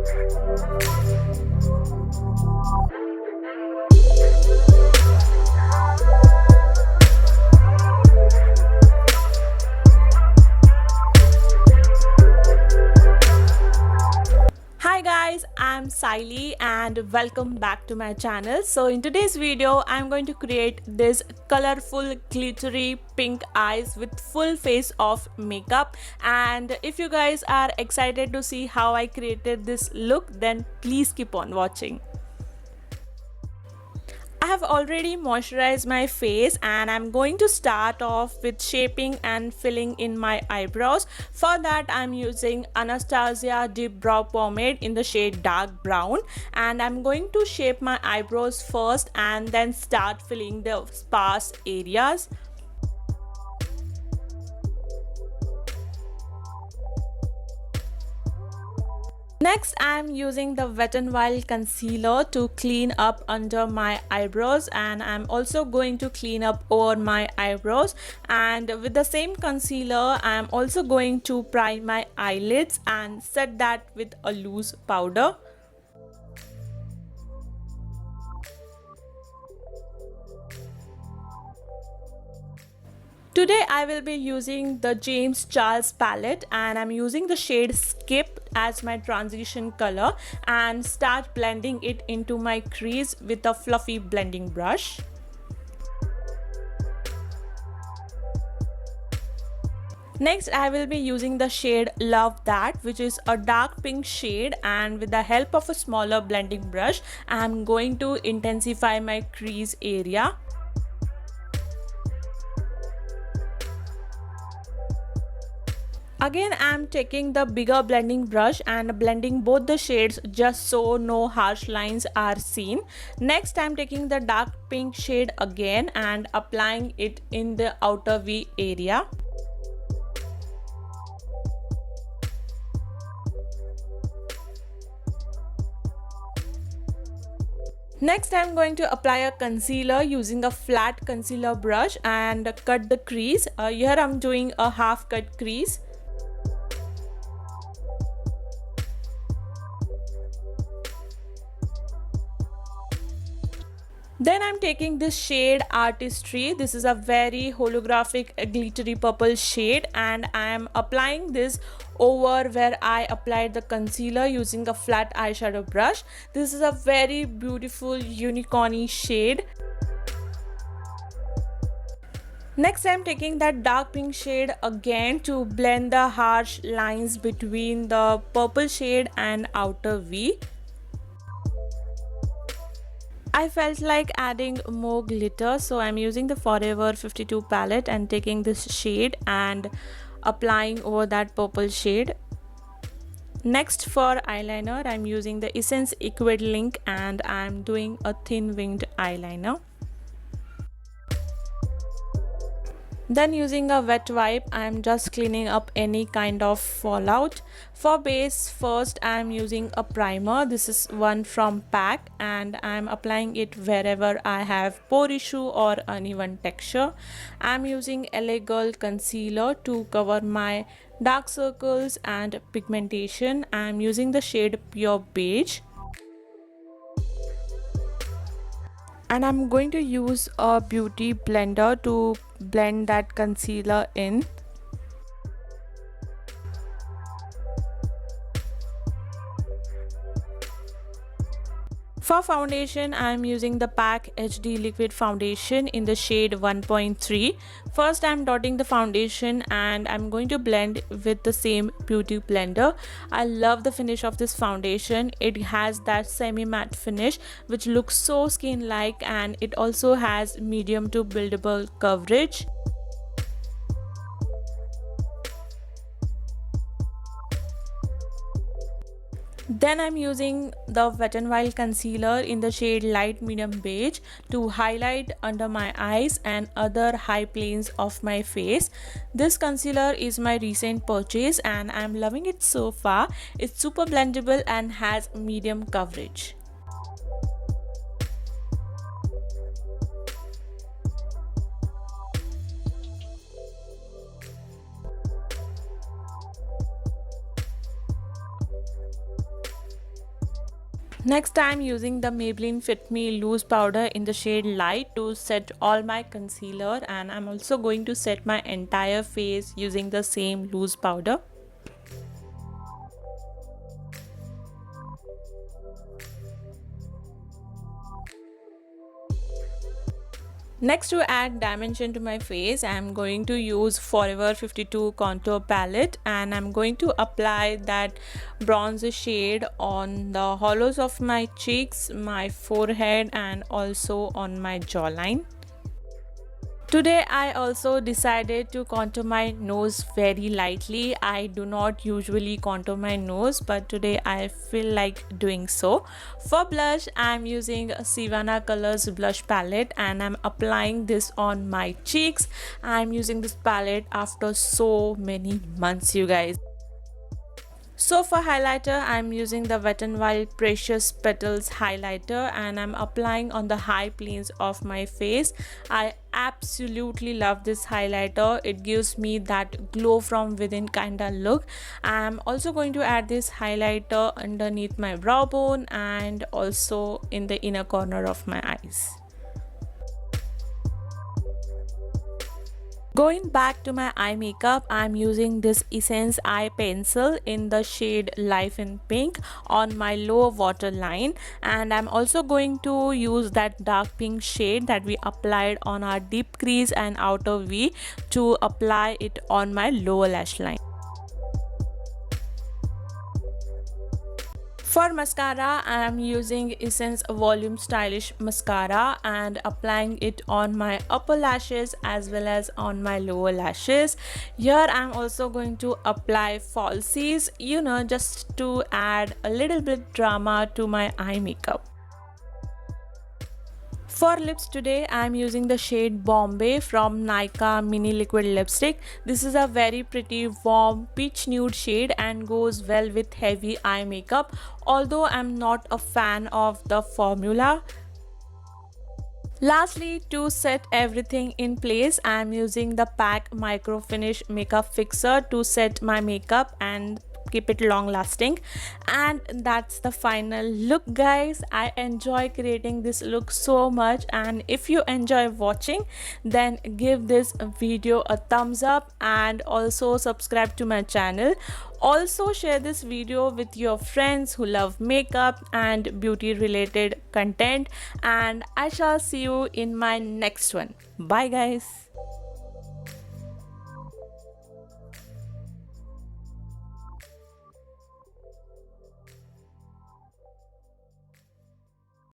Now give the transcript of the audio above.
Hi guys, I'm Sayali and welcome back to my channel. So in today's video, I'm going to create this colorful glittery pink eyes with full face of makeup. And if you guys are excited to see how I created this look, then please keep on watching. I have already moisturized my face and I'm going to start off with shaping and filling in my eyebrows. For that I'm using Anastasia Deep Brow Pomade in the shade dark brown, and I'm going to shape my eyebrows first and then start filling the sparse areas. Next, I'm using the Wet n Wild concealer to clean up under my eyebrows, and I'm also going to clean up over my eyebrows. And with the same concealer, I'm also going to prime my eyelids and set that with a loose powder. Today I will be using the James Charles palette, and I'm using the shade Skip as my transition color and start blending it into my crease with a fluffy blending brush. Next, I will be using the shade Love That, which is a dark pink shade, and with the help of a smaller blending brush, I'm going to intensify my crease area. Again, I'm taking the bigger blending brush and blending both the shades just so no harsh lines are seen. Next, I'm taking the dark pink shade again and applying it in the outer V area. Next, I'm going to apply a concealer using a flat concealer brush and cut the crease. Here I'm doing a half cut crease. Then I'm taking this shade Artistry. This is a very holographic glittery purple shade, and I am applying this over where I applied the concealer using a flat eyeshadow brush. This is a very beautiful unicorny shade. Next, I'm taking that dark pink shade again to blend the harsh lines between the purple shade and outer V. I felt like adding more glitter, so I'm using the Forever 52 palette and taking this shade and applying over that purple shade. Next, for eyeliner, I'm using the Essence Liquid Link and I'm doing a thin winged eyeliner. Then using a wet wipe, I'm just cleaning up any kind of fallout. For base, first I'm using a primer. This is one from PAC and I'm applying it wherever I have pore issue or uneven texture. I'm using LA Girl concealer to cover my dark circles and pigmentation. I'm using the shade Pure Beige. And I'm going to use a beauty blender to blend that concealer in. For foundation, I am using the PAC HD Liquid Foundation in the shade 1.3. First, I am dotting the foundation and I am going to blend with the same beauty blender. I love the finish of this foundation. It has that semi-matte finish which looks so skin-like, and it also has medium to buildable coverage. Then I'm using the Wet n Wild concealer in the shade light medium beige to highlight under my eyes and other high planes of my face. This concealer is my recent purchase and I'm loving it so far. It's super blendable and has medium coverage. Next, I'm using the Maybelline Fit Me loose powder in the shade Light to set all my concealer, and I'm also going to set my entire face using the same loose powder. Next, to add dimension to my face, I'm going to use Forever 52 contour palette, and I'm going to apply that bronzer shade on the hollows of my cheeks, my forehead, and also on my jawline. Today I also decided to contour my nose very lightly. I do not usually contour my nose, but today I feel like doing so. For blush, I'm using Sivana Colors blush palette, and I'm applying this on my cheeks. I'm using this palette after so many months, you guys. So for highlighter, I'm using the Wet n Wild Precious Petals highlighter, and I'm applying on the high planes of my face. I absolutely love this highlighter. It gives me that glow from within kinda look. I'm also going to add this highlighter underneath my brow bone and also in the inner corner of my eyes. Going back to my eye makeup, I'm using this Essence Eye Pencil in the shade Life in Pink on my lower waterline, and I'm also going to use that dark pink shade that we applied on our deep crease and outer V to apply it on my lower lash line. For mascara, I am using Essence Volume Stylish Mascara and applying it on my upper lashes as well as on my lower lashes. Here I am also going to apply falsies, just to add a little bit drama to my eye makeup. For lips today, I am using the shade Bombae from Nykaa Mini Liquid Lipstick. This is a very pretty warm peach nude shade and goes well with heavy eye makeup, although I am not a fan of the formula. Lastly, to set everything in place, I am using the PAC Micro Finish Makeup Fixer to set my makeup and keep it long lasting. And that's the final look, guys. I enjoy creating this look so much, and if you enjoy watching, then give this video a thumbs up and also subscribe to my channel. Also share this video with your friends who love makeup and beauty related content, and I shall see you in my next one. Bye guys.